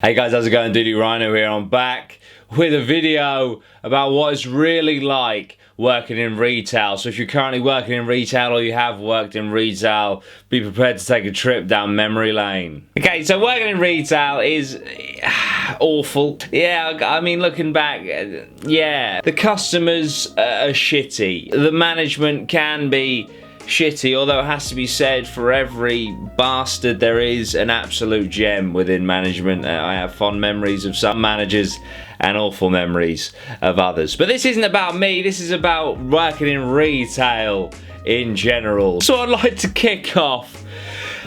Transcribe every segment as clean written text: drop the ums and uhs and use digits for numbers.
Hey guys, how's it going? Dudey, Rhino here. I'm back with a video about what it's really like working in retail. So if you're currently working in retail or you have worked in retail, be prepared to take a trip down memory lane. Okay, so working in retail is awful. Yeah, I mean, looking back, yeah, the customers are shitty. The management can be shitty, although it has to be said, for every bastard there is an absolute gem within management. I have fond memories of some managers and awful memories of others. But this isn't about me, this is about working in retail in general. So I'd like to kick off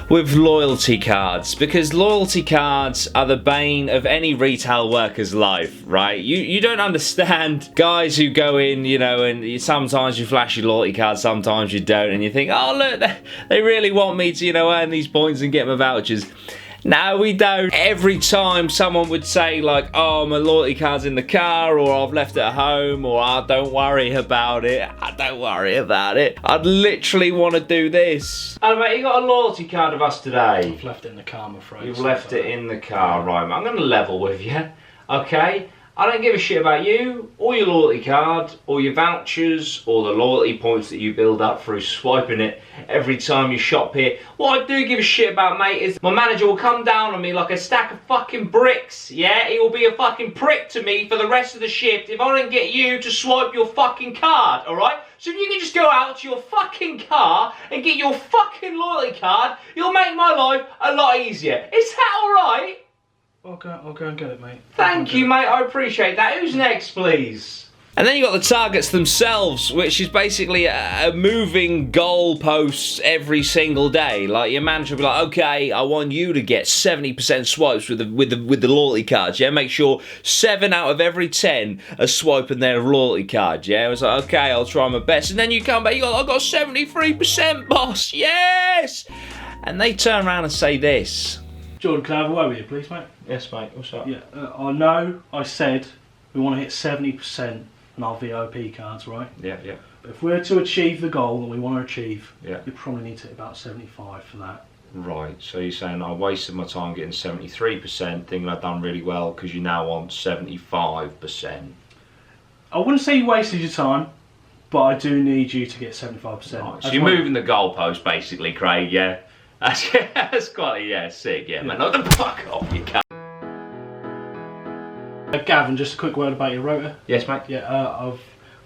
with loyalty cards, because loyalty cards are the bane of any retail worker's life, right? You don't understand guys who go in, you know, and sometimes you flash your loyalty card, sometimes you don't, and you think, oh look, they really want me to, you know, earn these points and get my vouchers. No, we don't. Every time someone would say like, oh, my loyalty card's in the car, or I've left it at home, or oh, don't worry about it, don't worry about it, I'd literally want to do this. Oh mate, you got a loyalty card of us today? I've left it in the car, I'm afraid. You've left it in the car, right mate. I'm going to level with you, okay? I don't give a shit about you, or your loyalty card, or your vouchers, or the loyalty points that you build up through swiping it every time you shop here. What I do give a shit about, mate, is my manager will come down on me like a stack of fucking bricks, yeah? He will be a fucking prick to me for the rest of the shift if I don't get you to swipe your fucking card, alright? So if you can just go out to your fucking car and get your fucking loyalty card, you'll make my life a lot easier. Is that alright? I'll go and get it, mate. Thank you, mate. I appreciate that. Who's next, please? And then you got the targets themselves, which is basically a moving goalposts every single day. Like your manager will be like, okay, I want you to get 70% swipes with the loyalty cards. Yeah, make sure 7 out of every 10 are swiping their loyalty card. Yeah, I was like, okay, I'll try my best. And then you come back, I got 73%, boss. Yes. And they turn around and say this. Jordan, can I have a word with you, please, mate? Yes, mate. What's up? Yeah, I know I said we want to hit 70% on our VOP cards, right? Yeah, yeah. But if we're to achieve the goal that we want to achieve, yeah, you probably need to hit about 75 for that. Right, so you're saying I wasted my time getting 73%, thinking I've done really well, because you now want 75%. I wouldn't say you wasted your time, but I do need you to get 75%. Right, so you're moving the goalpost, basically, Craig, yeah? That's quite, yeah, sick, yeah, man. No, fuck off, you cunt. Gavin, just a quick word about your rota. Yes, mate. Yeah, I've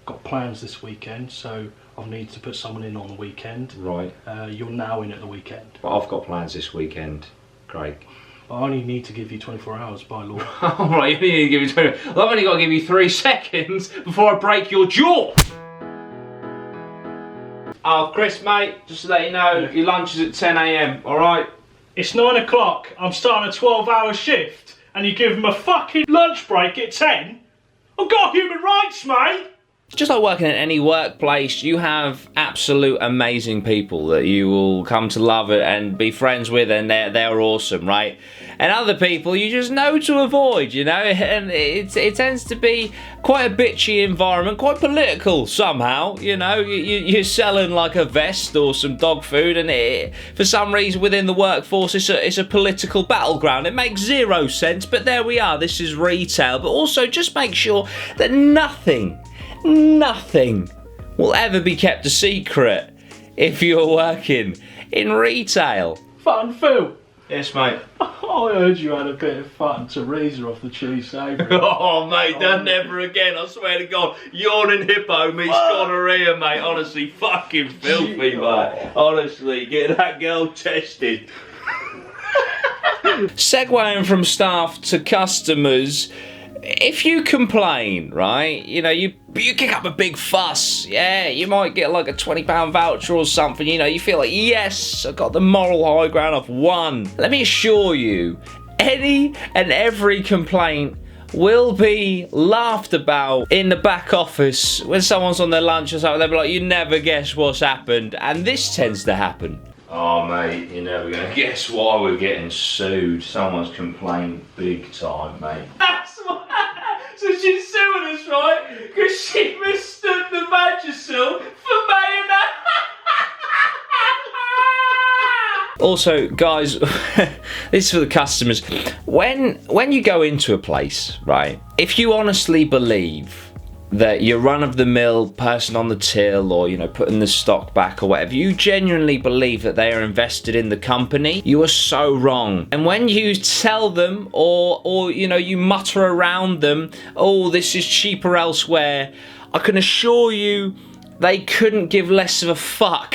got plans this weekend, so I'll need to put someone in on the weekend. Right. You're now in at the weekend. But I've got plans this weekend, Craig. I only need to give you 24 hours by law. Alright, you need to give me 24. Well, I've only got to give you 3 seconds before I break your jaw. Oh, Chris, mate, just to let you know, your lunch is at 10 AM, alright? It's 9 o'clock, I'm starting a 12-hour shift, and you give them a fucking lunch break at 10? I've got human rights, mate! Just like working at any workplace, you have absolute amazing people that you will come to love it and be friends with, and they're awesome, right? And other people you just know to avoid, you know, and it tends to be quite a bitchy environment, quite political somehow, you know. You're selling like a vest or some dog food, and for some reason within the workforce it's a political battleground. It makes zero sense, but there we are. This is retail, but also just make sure that nothing will ever be kept a secret if you're working in retail. Fun, Phil. Yes, mate. I heard you had a bit of fun Teresa off the cheese saver. Oh, mate, done never again. I swear to God, yawning hippo meets gonorrhea, mate. Honestly, fucking filthy, mate. Honestly, get that girl tested. Segueing from staff to customers, if you complain, right, you know, you kick up a big fuss, yeah, you might get like a £20 voucher or something, you know, you feel like, yes, I got the moral high ground, I've won. Let me assure you, any and every complaint will be laughed about in the back office when someone's on their lunch or something. They'll be like, you never guess what's happened, and this tends to happen. Oh mate, you're never gonna guess why we're getting sued. Someone's complained big time, mate. That's what. So she's suing us, right? Because she mistook the Vagisil for mayonnaise. Also, guys, this is for the customers. When you go into a place, right, if you honestly believe that your run-of-the-mill person on the till, or, you know, putting the stock back or whatever, you genuinely believe that they are invested in the company, you are so wrong. And when you tell them, or you know, you mutter around them, oh, this is cheaper elsewhere, I can assure you they couldn't give less of a fuck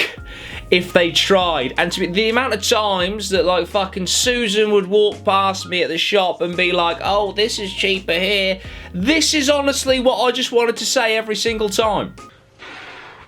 if they tried. And to be, the amount of times that, like, fucking Susan would walk past me at the shop and be like, oh, this is cheaper here. This is honestly what I just wanted to say every single time.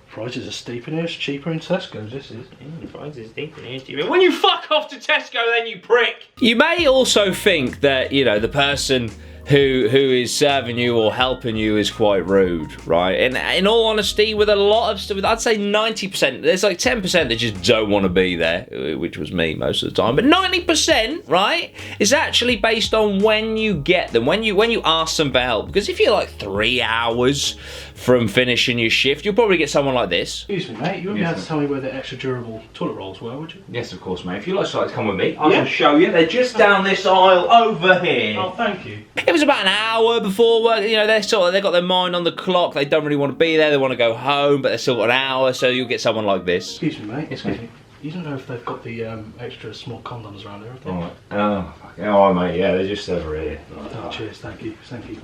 Prices are steep in here, it's cheaper in Tesco's, this is. Prices are steep in here, it's cheaper. When you fuck off to Tesco, then, you prick! You may also think that, you know, the person who is serving you or helping you is quite rude, right? And in all honesty, with a lot of stuff, I'd say 90%, there's like 10% that just don't want to be there, which was me most of the time. But 90%, right, is actually based on when you get them, when you ask them for help. Because if you're like 3 hours from finishing your shift, you'll probably get someone like this. Excuse me, mate, you wouldn't be able to tell me where the extra durable toilet rolls were, would you? Yes, of course, mate. If you'd like to come with me, I will show you. They're just down this aisle over here. Oh, thank you. It was about an hour before work. You know, they've got their mind on the clock. They don't really want to be there. They want to go home, but they've still got an hour, so you'll get someone like this. Excuse me, mate. Excuse me. You don't know if they've got the extra small condoms around there, have they? Oh, fuck. Oh, mate, yeah, they're just over here. Oh, cheers, thank you, thank you.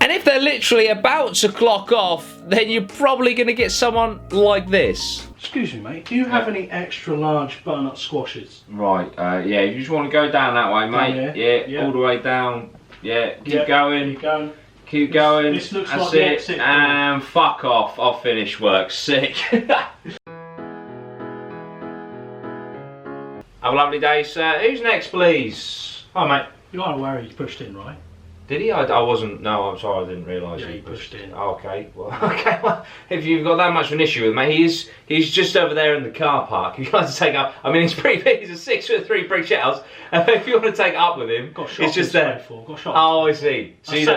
And if they're literally about to clock off, then you're probably going to get someone like this. Excuse me, mate, do you have any extra large butternut squashes? Right, yeah, you just want to go down that way, mate. Yeah, all the way down. Yeah, keep going. Keep going. Keep going. This looks That's like the it. exit. And fuck off. I'll finish work. Sick. Have a lovely day, sir. Who's next, please? Hi, mate. You are aware he pushed in, right? Did he? I wasn't. No, I'm sorry. I didn't realise Yeah, he he pushed in. Oh, okay. Well, okay. Well, if you've got that much of an issue with me, he's just over there in the car park. If you'd like to take up, I mean, he's pretty big. He's a 6'3" brick house. If you want to take up with him, it's just there. Oh, I see. So you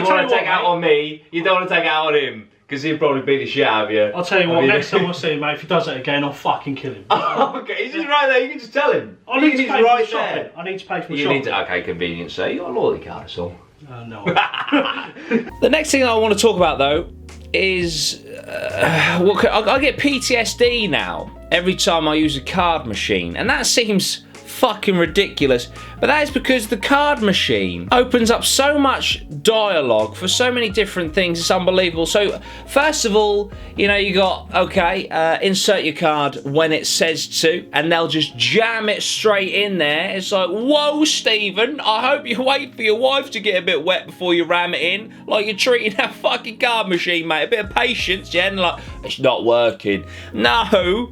want to take out on me? You don't want to take out on him because he'd probably beat the shit out of you. I'll tell you what. Next time I see him, mate, if he does that again, I'll fucking kill him. Oh, okay. He's just right there. You can just tell him. I need to pay for the shopping. I need to pay for the shopping. Okay, convenient, sir. You got a loyalty card, that's all. No. The next thing I want to talk about, though, is I get PTSD now every time I use a card machine, and that seems fucking ridiculous, but that is because the card machine opens up so much dialogue for so many different things. It's unbelievable. So first of all, you know, you got insert your card when it says to, and they'll just jam it straight in there. It's like, whoa, Stephen, I hope you wait for your wife to get a bit wet before you ram it in, like you're treating that fucking card machine, mate. A bit of patience, yeah. And like, it's not working. No,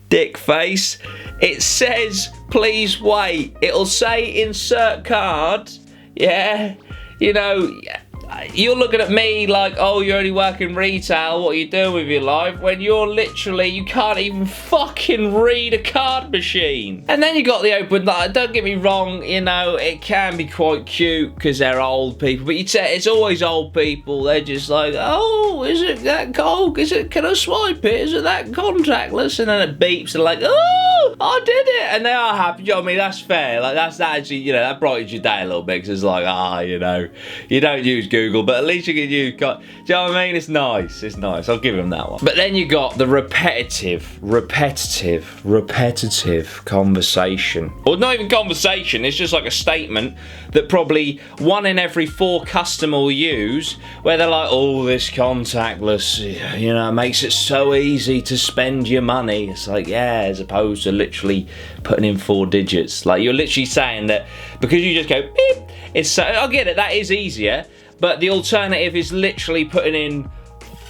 dick face. It says, please wait. It'll say insert card. Yeah. You know, you're looking at me like, oh, you're only working retail, what are you doing with your life? When you're literally, you can't even fucking read a card machine. And then you got the open, don't get me wrong, you know, it can be quite cute because they're old people, but it's always old people. They're just like, oh, is it that cold? Can I swipe it? Is it that contactless? And then it beeps and like, oh, I did it. And they are happy. You know what I mean? That's fair. Like, that's actually, you know, that brightens your day a little bit because it's like, you know, you don't use Google, but at least you can use, do you know what I mean? It's nice, I'll give him that one. But then you got the repetitive conversation. Or not even conversation, it's just like a statement that probably 1 in every 4 customer will use, where they're like, oh, this contactless, you know, makes it so easy to spend your money. It's like, yeah, as opposed to literally putting in 4 digits. Like, you're literally saying that because you just go, beep, it's so, I get it, that is easier. But the alternative is literally putting in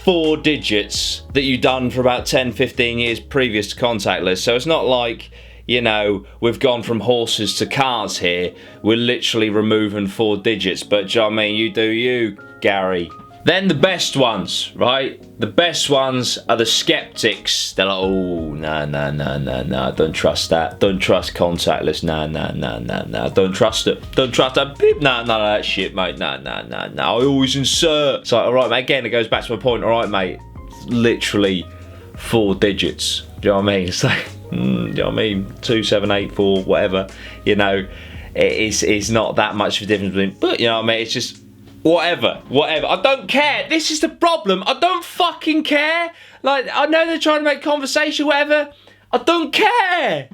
4 digits that you've done for about 10, 15 years previous to contactless. So it's not like, you know, we've gone from horses to cars here. We're literally removing 4 digits. But do you know what I mean? You do you, Gary. Then the best ones, right? The best ones are the skeptics. They're like, oh, no, don't trust that. Don't trust contactless. No, don't trust it. Don't trust that. None of that shit, mate. No. I always insert. It's like, all right, mate. Again, it goes back to my point. All right, mate. It's literally 4 digits. Do you know what I mean? It's like, you know what I mean, 2784, whatever, you know, it's not that much of a difference between, but you know what I mean, it's just whatever, I don't care. This is the problem, I don't fucking care. Like, I know they're trying to make conversation, whatever, I don't care.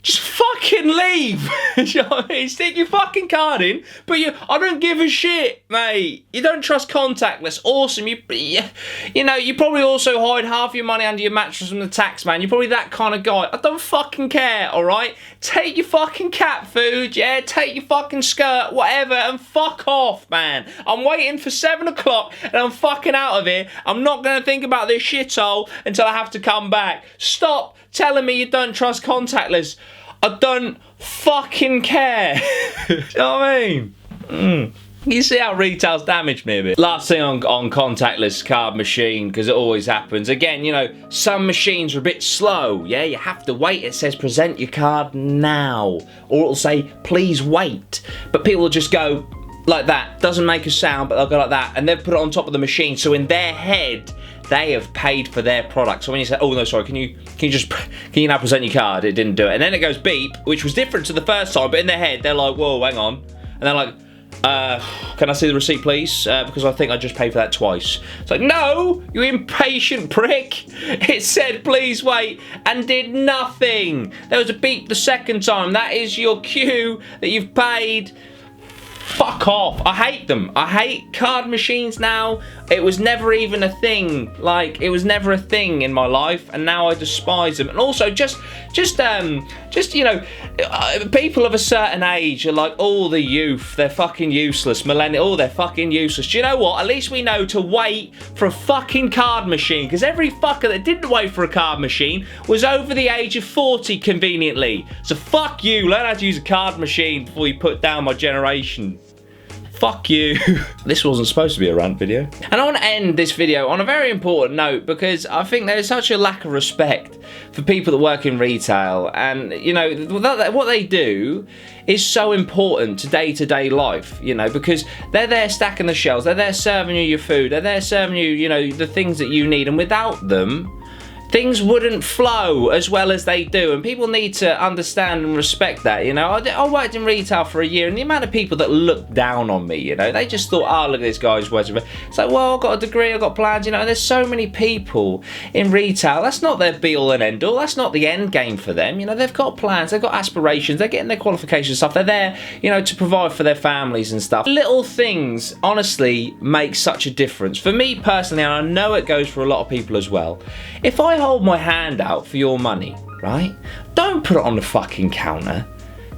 Just fucking leave. You know what I mean? Stick your fucking card in, but I don't give a shit, mate. You don't trust Contactless. Awesome. You know, you probably also hide half your money under your mattress from the tax man. You're probably that kind of guy. I don't fucking care, alright? Take your fucking cat food, yeah? Take your fucking skirt, whatever, and fuck off, man. I'm waiting for 7 o'clock and I'm fucking out of here. I'm not going to think about this shithole until I have to come back. Stop telling me you don't trust Contactless. I don't fucking care. You know what I mean? You see how retail's damaged me a bit. Last thing on Contactless card machine, because it always happens. Again, you know, some machines are a bit slow. Yeah, you have to wait. It says present your card now. Or it'll say please wait. But people will just go like that. Doesn't make a sound, but they'll go like that. And they'll put it on top of the machine. So in their head, they have paid for their product. So when you say, oh no, sorry, can you now present your card? It didn't do it. And then it goes beep, which was different to the first time, but in their head, they're like, whoa, hang on. And they're like, can I see the receipt, please? Because I think I just paid for that twice. It's like, no, you impatient prick. It said, please wait, and did nothing. There was a beep the second time. That is your cue that you've paid. Fuck off. I hate them. I hate card machines now. It was never even a thing. Like, it was never a thing in my life, and now I despise them. And also, just you know, people of a certain age are like, oh, the youth, they're fucking useless. Millennial, oh, they're fucking useless. Do you know what? At least we know to wait for a fucking card machine, because every fucker that didn't wait for a card machine was over the age of 40, conveniently. So fuck you. Learn how to use a card machine before you put down my generation. Fuck you. This wasn't supposed to be a rant video. And I want to end this video on a very important note, because I think there's such a lack of respect for people that work in retail. And, you know, what they do is so important to day-to-day life, you know, because they're there stacking the shelves, they're there serving you your food, they're there serving you, you know, the things that you need. And without them, things wouldn't flow as well as they do, and people need to understand and respect that, you know. I worked in retail for a year, and the amount of people that looked down on me, you know, they just thought, oh, look at this guy's working. It's like, well, I've got a degree, I've got plans, you know, and there's so many people in retail, that's not their be-all and end-all, that's not the end game for them, you know. They've got plans, they've got aspirations, they're getting their qualifications and stuff, they're there, you know, to provide for their families and stuff. Little things, honestly, make such a difference. For me personally, and I know it goes for a lot of people as well, if I hold my hand out for your money, right? Don't put it on the fucking counter.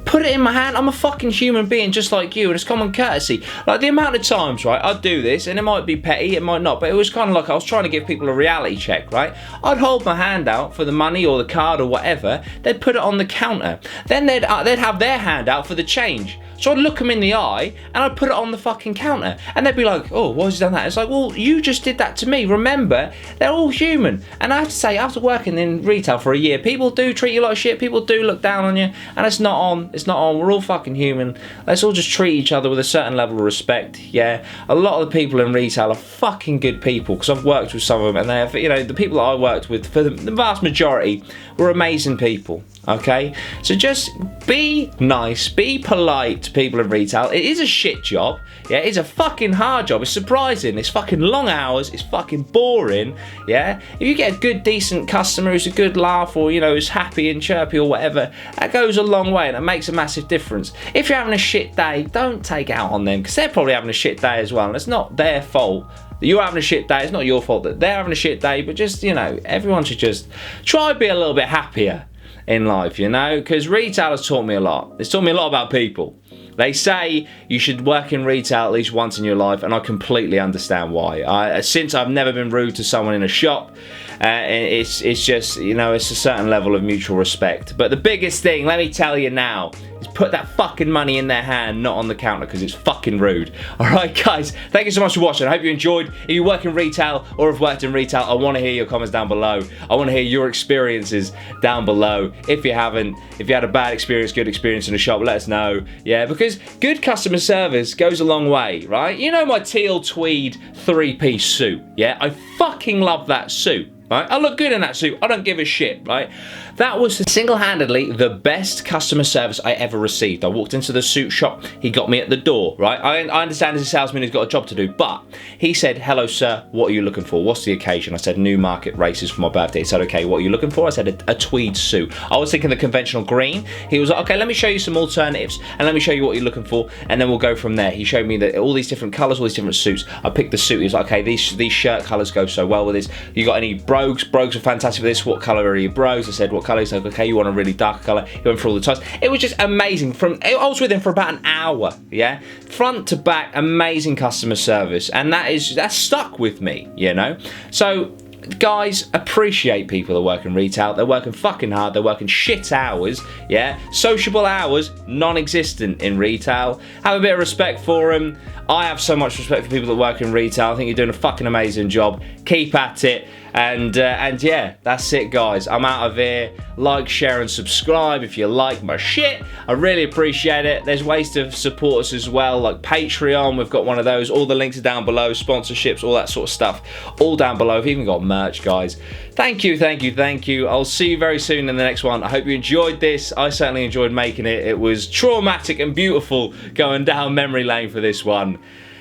Put it in my hand. I'm a fucking human being just like you, and it's common courtesy. Like, the amount of times, right, I'd do this, and it might be petty, it might not, but it was kind of like I was trying to give people a reality check, right? I'd hold my hand out for the money or the card or whatever. They'd put it on the counter. Then they'd have their hand out for the change. So I'd look them in the eye, and I'd put it on the fucking counter. And they'd be like, oh, why has he done that? It's like, well, you just did that to me. Remember, they're all human. And I have to say, after working in retail for a year, people do treat you like shit. People do look down on you. And it's not on. It's not on. We're all fucking human. Let's all just treat each other with a certain level of respect. Yeah. A lot of the people in retail are fucking good people, because I've worked with some of them. And they have, you know, the people that I worked with, for the vast majority, were amazing people. Okay, so just be nice, be polite to people in retail. It is a shit job, yeah, it's a fucking hard job, it's surprising, it's fucking long hours, it's fucking boring, yeah. If you get a good, decent customer who's a good laugh, or, you know, who's happy and chirpy or whatever, that goes a long way and it makes a massive difference. If you're having a shit day, don't take it out on them, because they're probably having a shit day as well, and it's not their fault that you're having a shit day. It's not your fault that they're having a shit day, but just, you know, everyone should just try to be a little bit happier in life, you know, because retail has taught me a lot. It's taught me a lot about people. They say you should work in retail at least once in your life, and I completely understand why. Since I've never been rude to someone in a shop, it's just, you know, it's a certain level of mutual respect. But the biggest thing, let me tell you now, is put that fucking money in their hand, not on the counter, because it's fucking rude. Alright guys, thank you so much for watching. I hope you enjoyed. If you work in retail or have worked in retail, I want to hear your comments down below. I want to hear your experiences down below. If you haven't, if you had a bad experience, good experience in a shop, let us know. Yeah, because good customer service goes a long way, right? You know my teal tweed 3-piece suit, yeah? I fucking love that suit. right? I look good in that suit. I don't give a shit, right? That was single-handedly the best customer service I ever received. I walked into the suit shop. He got me at the door, right? I understand as a salesman he's got a job to do, but he said, hello, sir, what are you looking for? What's the occasion? I said, Newmarket races for my birthday. He said, okay, what are you looking for? I said, a tweed suit. I was thinking the conventional green. He was like, okay, let me show you some alternatives and let me show you what you're looking for, and then we'll go from there. He showed me that all these different colours, all these different suits. I picked the suit. He was like, okay, these shirt colours go so well with this. You got any brogues? Brogues are fantastic with this. What colour are your brogues? I said, what colour? He's like, okay, you want a really dark colour. He went for all the ties. It was just amazing. I was with him for about an hour, yeah? Front to back, amazing customer service. And that stuck with me, you know? So, guys, appreciate people that work in retail. They're working fucking hard. They're working shit hours, yeah? Sociable hours, non-existent in retail. Have a bit of respect for them. I have so much respect for people that work in retail. I think you're doing a fucking amazing job. Keep at it. And yeah, that's it, guys. I'm out of here. Like, share, and subscribe if you like my shit. I really appreciate it. There's ways to support us as well, like Patreon. We've got one of those. All the links are down below. Sponsorships, all that sort of stuff, all down below. We've even got merch, guys. Thank you, thank you, thank you. I'll see you very soon in the next one. I hope you enjoyed this. I certainly enjoyed making it. It was traumatic and beautiful going down memory lane for this one.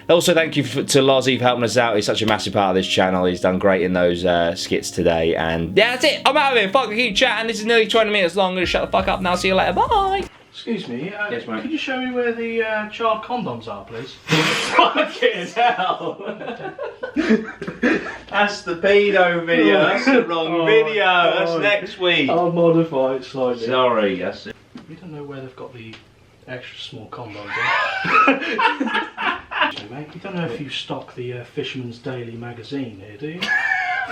Also, thank you to Lozzie for helping us out. He's such a massive part of this channel. He's done great in those skits today. And yeah, that's it. I'm out of here. Fuck, I keep chatting. This is nearly 20 minutes long. I'm going to shut the fuck up now. See you later. Bye. Excuse me. Yes, mate. Could you show me where the child condoms are, please? Fucking hell. That's the pedo video. That's the wrong video. That's next week. I'll modify it slightly. Sorry, that's it. We don't know where they've got the extra small condoms in. Mate, you don't know if you stock the Fisherman's Daily magazine here, do you?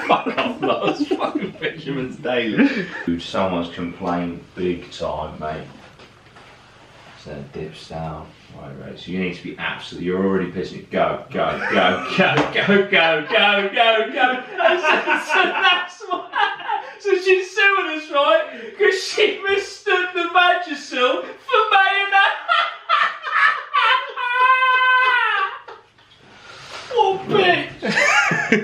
Fuck off, Lots. Fucking Fisherman's Daily. Dude, someone's complained big time, mate. So it dips down. Right, so you need to be absolutely, you're already pissing. Go, go, go, go, go, go, go, go, go. So that's what, so she's suing us, right? Because she